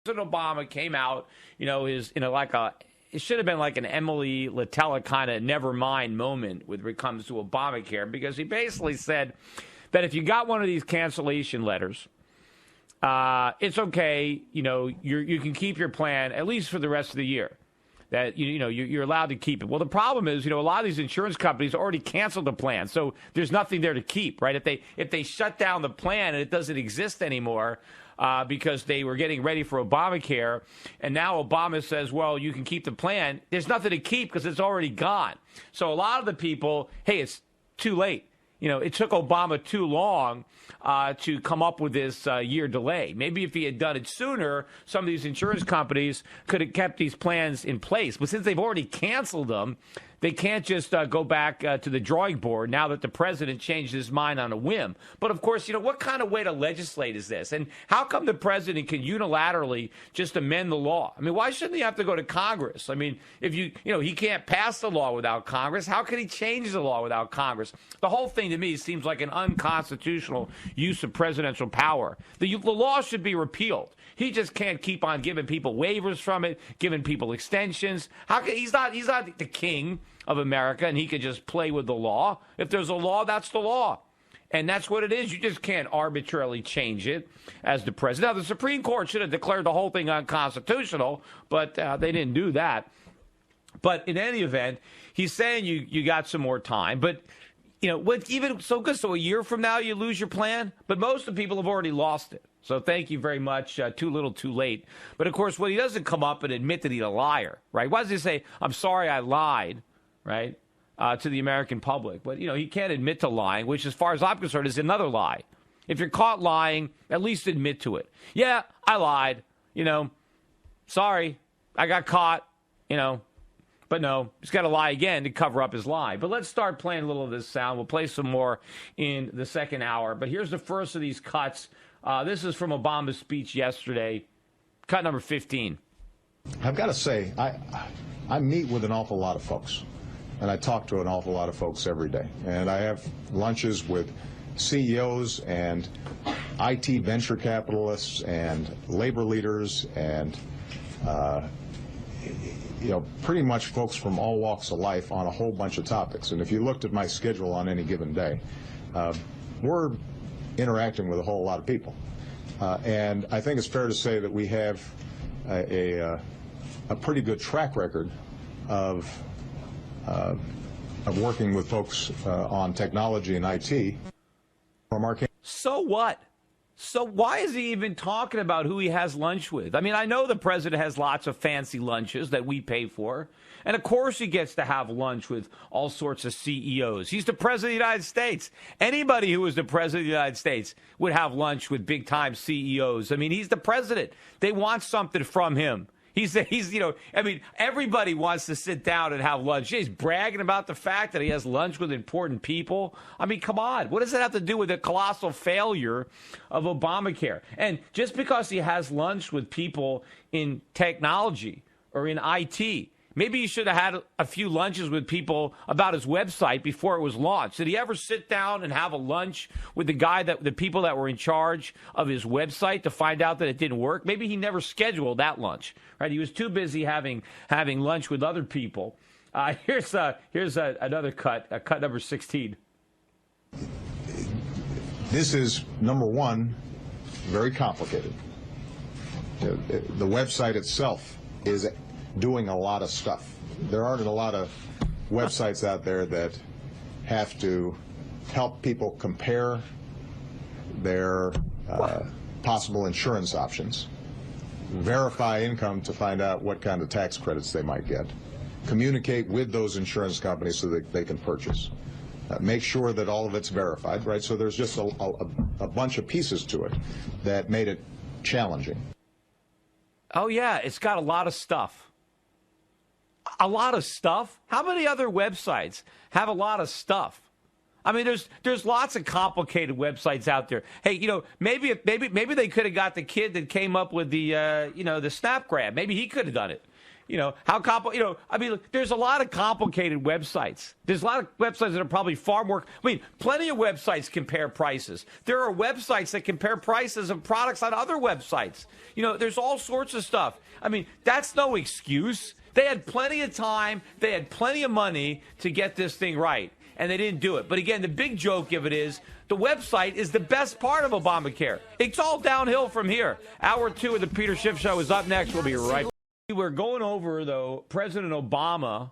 President Obama came out, it should have been like an Emily Latella kind of never mind moment when it comes to Obamacare, because he basically said that if you got one of these cancellation letters, it's okay. You can keep your plan at least for the rest of the year. That you're allowed to keep it. Well, the problem is, a lot of these insurance companies already canceled the plan, so there's nothing there to keep, right? If they shut down the plan and it doesn't exist anymore, because they were getting ready for Obamacare, and now Obama says, well, you can keep the plan. There's nothing to keep because it's already gone. So a lot of the people, hey, it's too late. It took Obama too long to come up with this year delay. Maybe if he had done it sooner, some of these insurance companies could have kept these plans in place. But since they've already canceled them, they can't just go back to the drawing board now that the president changed his mind on a whim. But, of course, what kind of way to legislate is this? And how come the president can unilaterally just amend the law? I mean, why shouldn't he have to go to Congress? I mean, if he can't pass the law without Congress, how can he change the law without Congress? The whole thing to me seems like an unconstitutional use of presidential power. The law should be repealed. He just can't keep on giving people waivers from it, giving people extensions. He's not the king of America, and he can just play with the law. If there's a law, that's the law. And that's what it is. You just can't arbitrarily change it as the president. Now, the Supreme Court should have declared the whole thing unconstitutional, but they didn't do that. But in any event, he's saying you got some more time. But, even so good, so a year from now you lose your plan? But most of the people have already lost it. So thank you very much. Too little, too late. But, of course, when he doesn't come up and admit that he's a liar, right? Why does he say, I'm sorry I lied, right, to the American public? But, he can't admit to lying, which, as far as I'm concerned, is another lie. If you're caught lying, at least admit to it. Yeah, I lied. Sorry, I got caught, But no, he's got to lie again to cover up his lie. But let's start playing a little of this sound. We'll play some more in the second hour. But here's the first of these cuts. This is from Obama's speech yesterday, cut number 15. I've got to say, I meet with an awful lot of folks, and I talk to an awful lot of folks every day. And I have lunches with CEOs and IT venture capitalists and labor leaders and, pretty much folks from all walks of life on a whole bunch of topics. And if you looked at my schedule on any given day, we're interacting with a whole lot of people. And I think it's fair to say that we have a pretty good track record of working with folks on technology and IT from our campaign. So what? So why is he even talking about who he has lunch with? I mean, I know the president has lots of fancy lunches that we pay for. And, of course, he gets to have lunch with all sorts of CEOs. He's the president of the United States. Anybody who was the president of the United States would have lunch with big-time CEOs. I mean, he's the president. They want something from him. Everybody wants to sit down and have lunch. He's bragging about the fact that he has lunch with important people. I mean, come on. What does that have to do with the colossal failure of Obamacare? And just because he has lunch with people in technology or in IT, maybe he should have had a few lunches with people about his website before it was launched. Did he ever sit down and have a lunch with the people that were in charge of his website to find out that it didn't work? Maybe he never scheduled that lunch, right? He was too busy having lunch with other people. Here's another cut, cut number 16. This is, number one, very complicated. The website itself is doing a lot of stuff. There aren't a lot of websites out there that have to help people compare their possible insurance options, verify income to find out what kind of tax credits they might get, communicate with those insurance companies so that they can purchase, make sure that all of it's verified, right? So there's just a bunch of pieces to it that made it challenging. Oh, yeah, it's got a lot of stuff. A lot of stuff? How many other websites have a lot of stuff? I mean, there's lots of complicated websites out there. Hey, maybe they could have got the kid that came up with the Snap Grab. Maybe he could have done it. I mean, there's a lot of complicated websites. There's a lot of websites that are probably far more. I mean, plenty of websites compare prices. There are websites that compare prices of products on other websites. There's all sorts of stuff. I mean, that's no excuse. They had plenty of time. They had plenty of money to get this thing right, and they didn't do it. But again, the big joke of it is the website is the best part of Obamacare. It's all downhill from here. Hour 2 of the Peter Schiff Show is up next. We'll be right back. We're going over, though, President Obama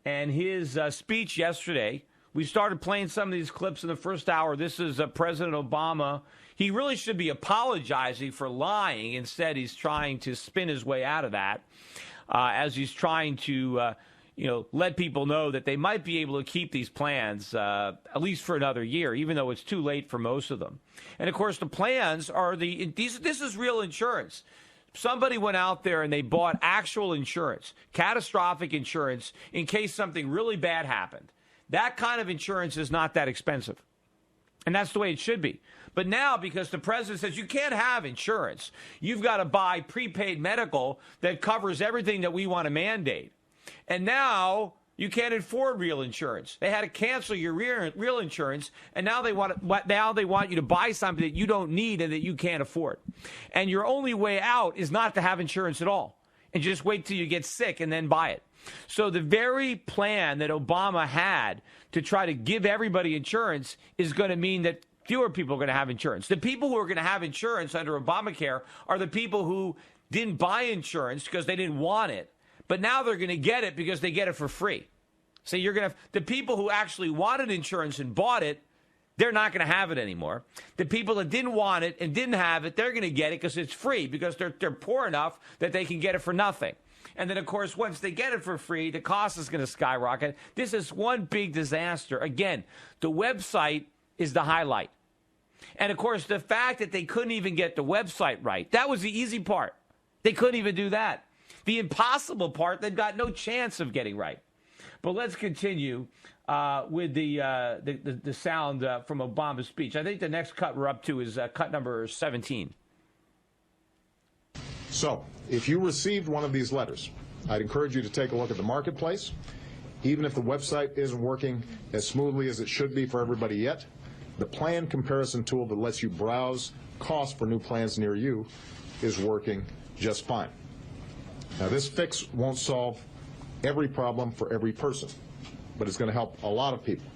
and his speech yesterday. We started playing some of these clips in the first hour. This is President Obama. He really should be apologizing for lying. Instead, he's trying to spin his way out of that as he's trying to, let people know that they might be able to keep these plans at least for another year, even though it's too late for most of them. And, of course, the plans are this is real insurance. Somebody went out there and they bought actual insurance, catastrophic insurance, in case something really bad happened. That kind of insurance is not that expensive. And that's the way it should be. But now, because the president says you can't have insurance, you've got to buy prepaid medical that covers everything that we want to mandate. And now you can't afford real insurance. They had to cancel your real insurance, and now they want you to buy something that you don't need and that you can't afford. And your only way out is not to have insurance at all, and just wait till you get sick and then buy it. So the very plan that Obama had to try to give everybody insurance is going to mean that fewer people are going to have insurance. The people who are going to have insurance under Obamacare are the people who didn't buy insurance because they didn't want it. But now they're going to get it because they get it for free. So you're going to have the people who actually wanted insurance and bought it, they're not going to have it anymore. The people that didn't want it and didn't have it, they're going to get it because it's free, because they're poor enough that they can get it for nothing. And then, of course, once they get it for free, the cost is going to skyrocket. This is one big disaster. Again, the website is the highlight. And, of course, the fact that they couldn't even get the website right, that was the easy part. They couldn't even do that. The impossible part, they've got no chance of getting right. But let's continue with the sound from Obama's speech. I think the next cut we're up to is cut number 17. So, if you received one of these letters, I'd encourage you to take a look at the marketplace. Even if the website isn't working as smoothly as it should be for everybody yet, the plan comparison tool that lets you browse costs for new plans near you is working just fine. Now, this fix won't solve every problem for every person, but it's going to help a lot of people.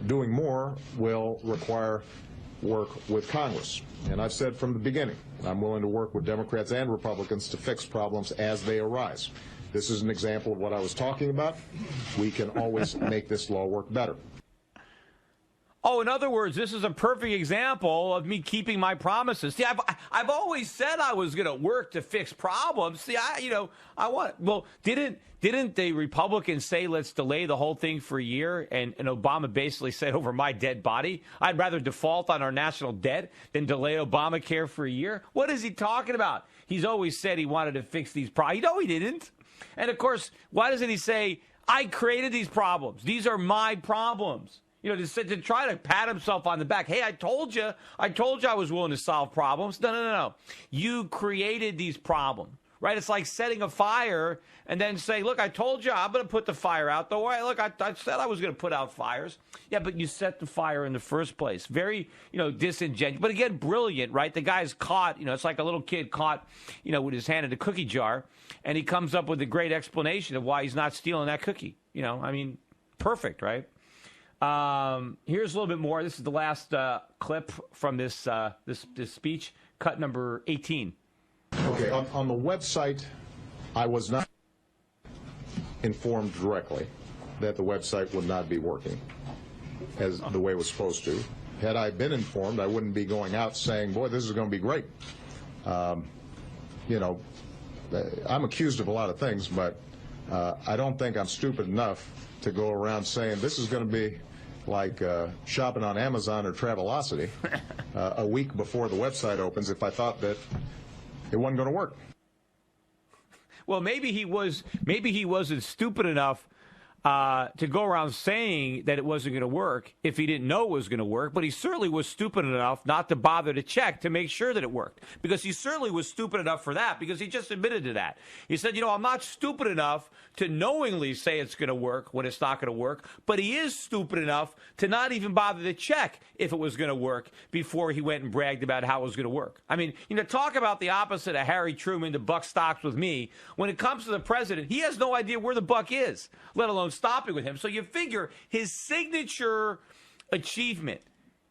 Doing more will require work with Congress. And I've said from the beginning, I'm willing to work with Democrats and Republicans to fix problems as they arise. This is an example of what I was talking about. We can always make this law work better. Oh, in other words, this is a perfect example of me keeping my promises. See, I've always said I was going to work to fix problems. See, didn't the Republicans say let's delay the whole thing for a year? And Obama basically said, over my dead body, I'd rather default on our national debt than delay Obamacare for a year. What is he talking about? He's always said he wanted to fix these problems. No, he didn't. And of course, why doesn't he say, I created these problems. These are my problems. To try to pat himself on the back. Hey, I told you I was willing to solve problems. No. You created these problems, right? It's like setting a fire and then say, look, I told you I'm going to put the fire out. Don't worry, look, I said I was going to put out fires. Yeah, but you set the fire in the first place. Very, disingenuous. But again, brilliant, right? The guy's caught, it's like a little kid caught, with his hand in a cookie jar, and he comes up with a great explanation of why he's not stealing that cookie. Perfect, right? Here's a little bit more. This is the last clip from this speech, cut number 18. Okay, on the website, I was not informed directly that the website would not be working as the way it was supposed to. Had I been informed, I wouldn't be going out saying, boy, this is going to be great. I'm accused of a lot of things, but I don't think I'm stupid enough to go around saying this is going to be like shopping on Amazon or Travelocity a week before the website opens if I thought that it wasn't going to work. Well, maybe he wasn't stupid enough to go around saying that it wasn't going to work if he didn't know it was going to work, but he certainly was stupid enough not to bother to check to make sure that it worked, because he certainly was stupid enough for that, because he just admitted to that. He said, I'm not stupid enough to knowingly say it's going to work when it's not going to work, but he is stupid enough to not even bother to check if it was going to work before he went and bragged about how it was going to work. I mean, talk about the opposite of Harry Truman to buck stocks with me. When it comes to the president, he has no idea where the buck is, let alone stopping with him. So you figure his signature achievement,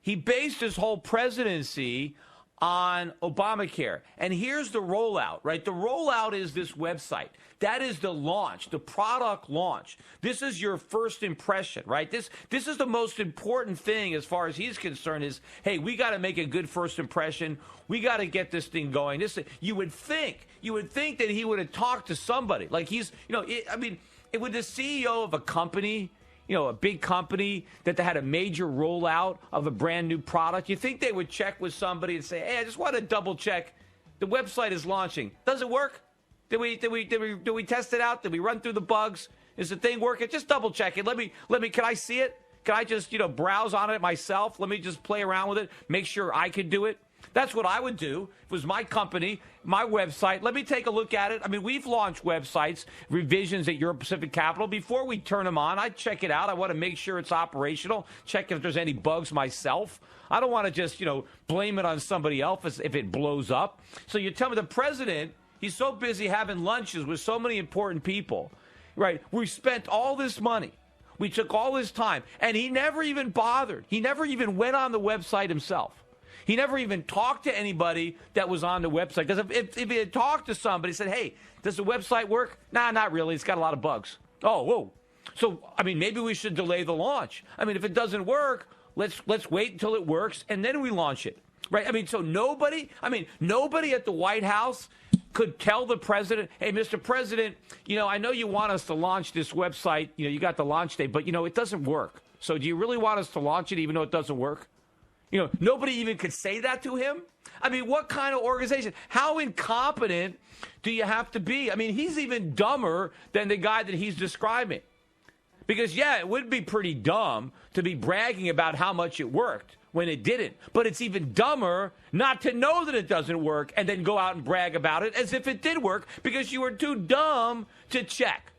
he based his whole presidency on Obamacare. And here's the rollout, right? The rollout is this website. That is the launch, the product launch. This is your first impression, right? This is the most important thing as far as he's concerned is, hey, we got to make a good first impression. We got to get this thing going. You would think that he would have talked to somebody. Like with the CEO of a company, a big company that had a major rollout of a brand new product, you think they would check with somebody and say, hey, I just want to double check. The website is launching. Does it work? Did we test it out? Did we run through the bugs? Is the thing working? Just double check it. Let me, can I see it? Can I just, browse on it myself? Let me just play around with it. Make sure I can do it. That's what I would do. If it was my company, my website, let me take a look at it. I mean, we've launched websites, revisions at Europe Pacific Capital. Before we turn them on, I check it out. I want to make sure it's operational, check if there's any bugs myself. I don't want to just, blame it on somebody else if it blows up. So you tell me the president, he's so busy having lunches with so many important people, right? We spent all this money. We took all this time, and he never even bothered. He never even went on the website himself. He never even talked to anybody that was on the website. Because if he had talked to somebody, said, hey, does the website work? Nah, not really. It's got a lot of bugs. Oh, whoa. So, maybe we should delay the launch. If it doesn't work, let's wait until it works, and then we launch it. Right? So nobody at the White House could tell the president, hey, Mr. President, I know you want us to launch this website. You got the launch date, but, it doesn't work. So do you really want us to launch it even though it doesn't work? Nobody even could say that to him. What kind of organization? How incompetent do you have to be? He's even dumber than the guy that he's describing. Because, yeah, it would be pretty dumb to be bragging about how much it worked when it didn't. But it's even dumber not to know that it doesn't work and then go out and brag about it as if it did work because you were too dumb to check.